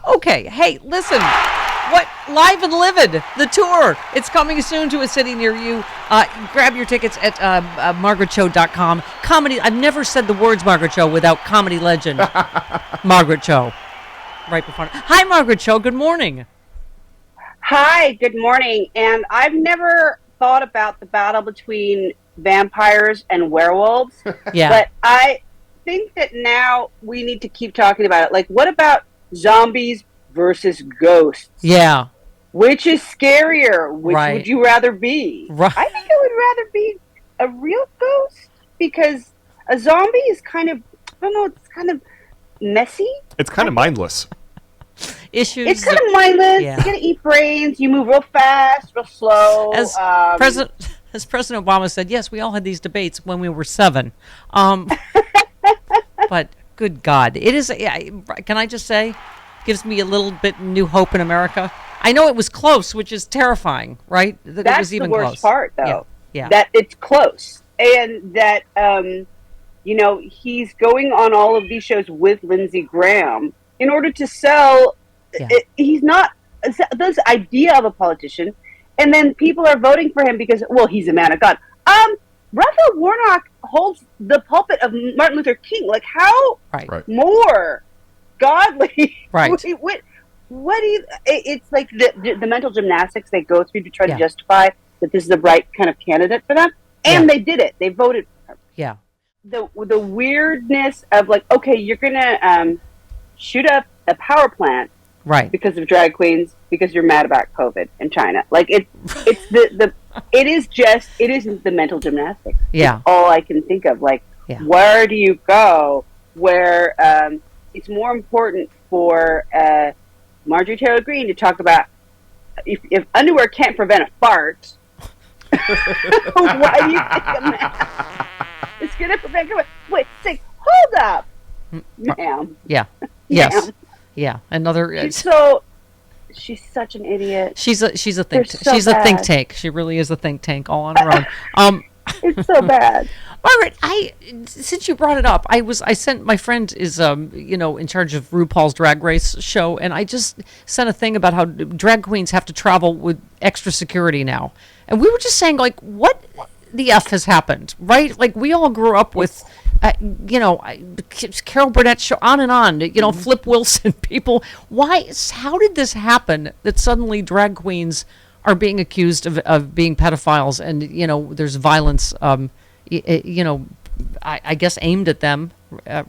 Okay, hey, listen. What Live and Livid, the tour. It's coming soon to a city near you. Grab your tickets at margaretcho.com. Comedy. I've never said the words Margaret Cho without comedy legend Margaret Cho. Right before. Hi, Margaret Cho. Good morning. Hi, good morning. And I've never thought about the battle between vampires and werewolves. Yeah. But I think that now we need to keep talking about it. Like, what about zombies versus ghosts? Yeah. Which is scarier? Which Right. would you rather be? Right. I think I would rather be a real ghost because a zombie is kind of, I don't know, it's kind of messy. It's kind of mindless. Issues. It's kind of mindless. Yeah. You gotta eat brains. You move real fast, real slow. As President Obama said, yes, we all had these debates when we were 7. But good God, it is. Yeah, can I just say, gives me a little bit new hope in America. I know it was close, which is terrifying, right? That That's it was even the worst close. part, though. Yeah. That it's close, and that he's going on all of these shows with Lindsey Graham in order to sell. Yeah. He's not this idea of a politician, and then people are voting for him because, well, he's a man of God. Raphael Warnock holds the pulpit of Martin Luther King. Like, how Right. more godly? Right. What do you? It's like the mental gymnastics they go through to try Yeah. to justify that this is the right kind of candidate for them, and they did it. They voted for him. Yeah. The weirdness of, like, okay, you're gonna shoot up a power plant Right. because of drag queens because you're mad about COVID in China. Like, it isn't the mental gymnastics. Yeah. It's all I can think of. Like, where do you go where it's more important for Marjorie Taylor Greene to talk about if underwear can't prevent a fart, why do you think a mask is going to prevent COVID? Wait, say, hold up, ma'am. Yeah. Ma'am. Yes. Yeah. Another. She's such an idiot. She's a think. So she's a think bad. tank. She really is a think tank all on her own. It's so bad. Margaret, since you brought it up, I sent my friend is in charge of RuPaul's Drag Race show, and I just sent a thing about how drag queens have to travel with extra security now, and we were just saying, like, what the F has happened, right? Like, we all grew up with Carol Burnett show, on and on, Flip Wilson, people. How did this happen that suddenly drag queens are being accused of being pedophiles, and there's violence I guess aimed at them,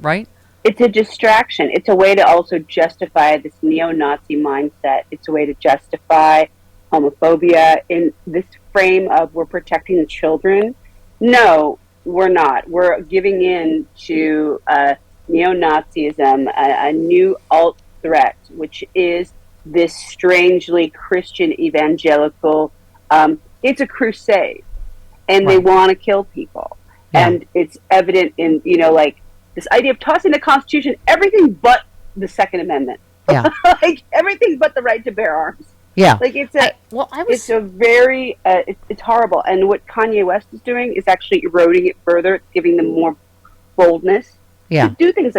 right? It's a distraction. It's a way to also justify this neo-Nazi mindset. It's a way to justify homophobia in this frame of we're protecting the children. No, we're not. We're giving in to neo-Nazism, a new alt threat, which is this strangely Christian evangelical. It's a crusade, and they want to kill people. Yeah. And it's evident in, this idea of tossing the Constitution, everything but the Second Amendment. Yeah. Like, everything but the right to bear arms. Yeah. Like, it's horrible. And what Kanye West is doing is actually eroding it further, giving them more boldness to do things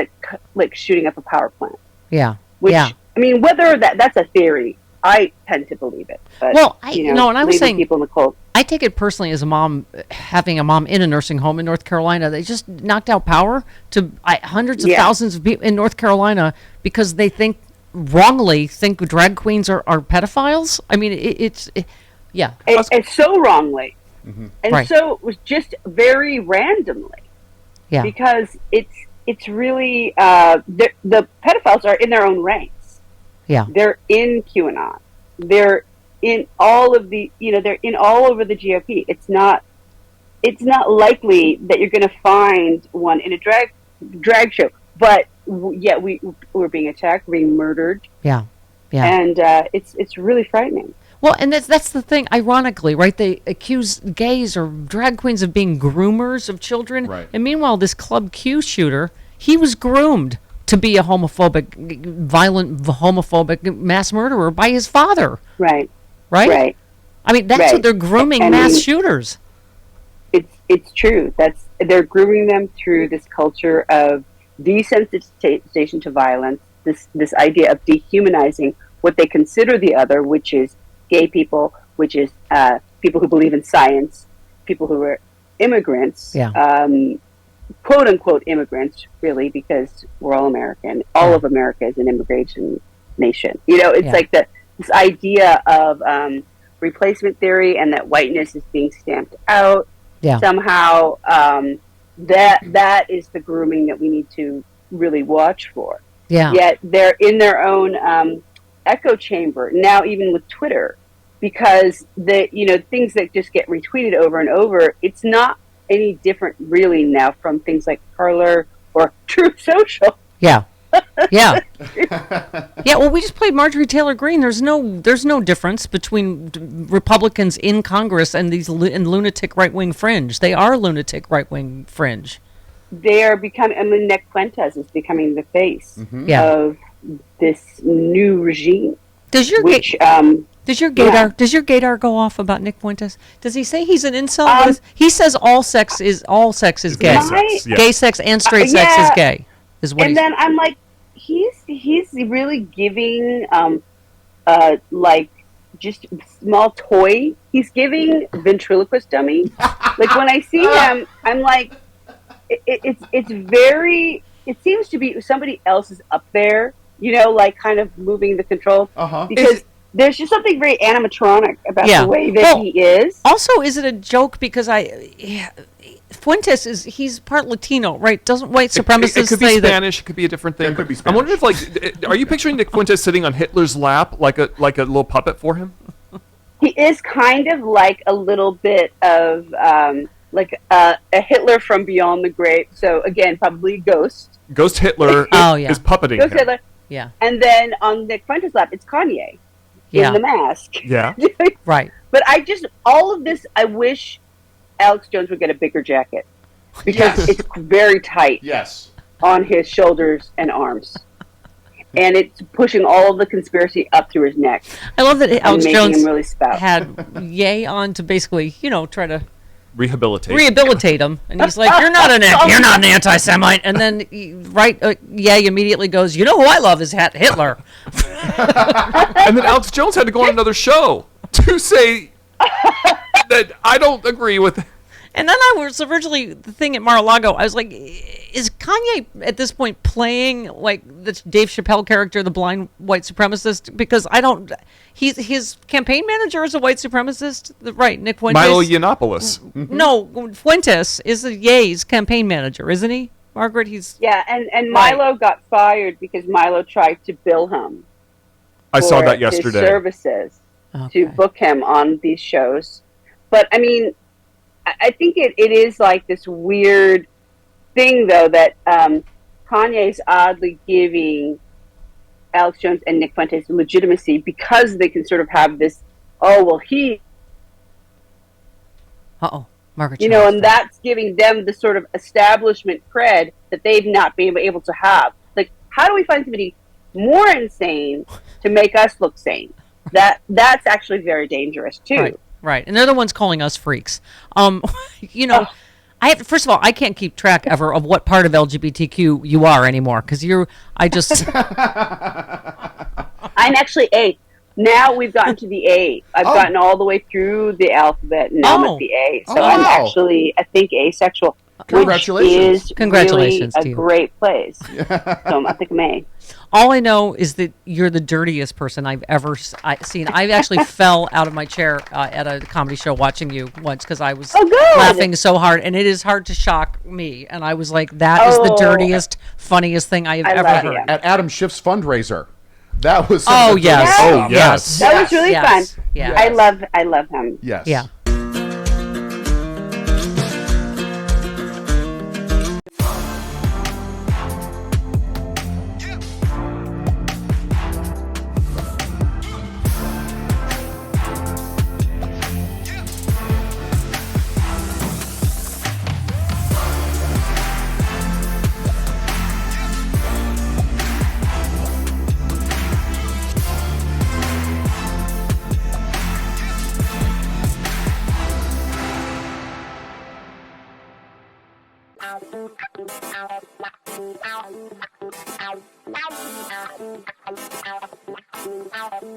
like shooting up a power plant. Yeah. Which, I mean, whether that's a theory, I tend to believe it. But, and I was saying, people in the cold. I take it personally as a mom, having a mom in a nursing home in North Carolina. They just knocked out power to hundreds of thousands of people in North Carolina because they wrongly think drag queens are pedophiles. I mean, it's so wrongly. Mm-hmm. And so it was just very randomly. Yeah. Because it's really, the pedophiles are in their own ranks. Yeah. They're in QAnon. They're in all of the, they're in all over the GOP. It's not likely that you're going to find one in a drag show. But yet we're being attacked, we're being murdered. Yeah. Yeah. And it's really frightening. Well, and that's the thing, ironically, right? They accuse gays or drag queens of being groomers of children. Right. And meanwhile, this Club Q shooter, he was groomed to be a violent, homophobic mass murderer by his father. Right. Right? Right. I mean, that's what they're grooming mass shooters. It's true. They're grooming them through this culture of desensitization to violence, this idea of dehumanizing what they consider the other, which is gay people, which is people who believe in science, people who are immigrants, quote unquote immigrants, really, because we're all American. All of America is an immigration nation. You know, it's like this idea of replacement theory, and that whiteness is being stamped out somehow. That is the grooming that we need to really watch for. Yet they're in their own echo chamber now, even with Twitter, because things that just get retweeted over and over, it's not any different really now from things like Parler or Truth Social. Yeah. Well, we just played Marjorie Taylor Greene. There's no difference between Republicans in Congress and these lunatic right-wing fringe. They are lunatic right-wing fringe. They are becoming. I mean, Nick Fuentes is becoming the face of this new regime. Does your gaydar go off about Nick Fuentes? Does he say he's an incel? He says all sex is gay. Gay sex and straight sex is gay. Is what. And then I'm like, he's really giving like just small toy. He's giving ventriloquist dummy. Like when I see him, I'm like, it's very. It seems to be somebody else is up there. Like kind of moving the control because there's just something very animatronic about the way that he is. Also, is it a joke because Fuentes he's part Latino, right? Doesn't white supremacists it could be say Spanish? It could be a different thing. It could be I'm wondering if, are you picturing Nick Fuentes sitting on Hitler's lap like a little puppet for him? He is kind of like a little bit of like a Hitler from beyond the grave. So again, probably Ghost Hitler is puppeting Ghost him. Hitler. Yeah. And then on Nick Fuentes' lap, it's Kanye in the mask. Yeah. Right. But all of this, I wish Alex Jones would get a bigger jacket because it's very tight on his shoulders and arms. And it's pushing all of the conspiracy up through his neck. I love that Alex Jones him really spout. had Ye on to basically, try to rehabilitate him, and he's like, "You're not an anti-Semite," and then Ye immediately goes, "You know who I love is Hitler." And then Alex Jones had to go on another show to say that I don't agree with. And then I was originally the thing at Mar-a-Lago. I was like, is Kanye at this point playing like the Dave Chappelle character, the blind white supremacist? Because his campaign manager is a white supremacist, right? Nick Fuentes. Milo Yiannopoulos. Mm-hmm. No, Fuentes is Ye's campaign manager, isn't he? Margaret, and Milo got fired because Milo tried to bill him. I saw that yesterday. His services to book him on these shows, but I mean. I think it is like this weird thing, though, that Kanye's oddly giving Alex Jones and Nick Fuentes legitimacy because they can sort of have this, Margaret Cho. And that's giving them the sort of establishment cred that they've not been able to have. Like, how do we find somebody more insane to make us look sane? That's actually very dangerous, too. Right, and they're the ones calling us freaks. First of all, I can't keep track ever of what part of LGBTQ you are anymore because I'm actually A. Now we've gotten to the A. I've gotten all the way through the alphabet, and now I'm at the A. So I'm actually, I think, asexual. Congratulations! Which is Congratulations really a great place. So I think I'm A. All I know is that you're the dirtiest person I've ever seen. I actually fell out of my chair at a comedy show watching you once because I was laughing so hard, and it is hard to shock me. And I was like, "That is the dirtiest, funniest thing I have ever heard." At Adam Schiff's fundraiser, that was. Yes. That was really fun. Yeah, I love him. Yes. Yeah. Bye.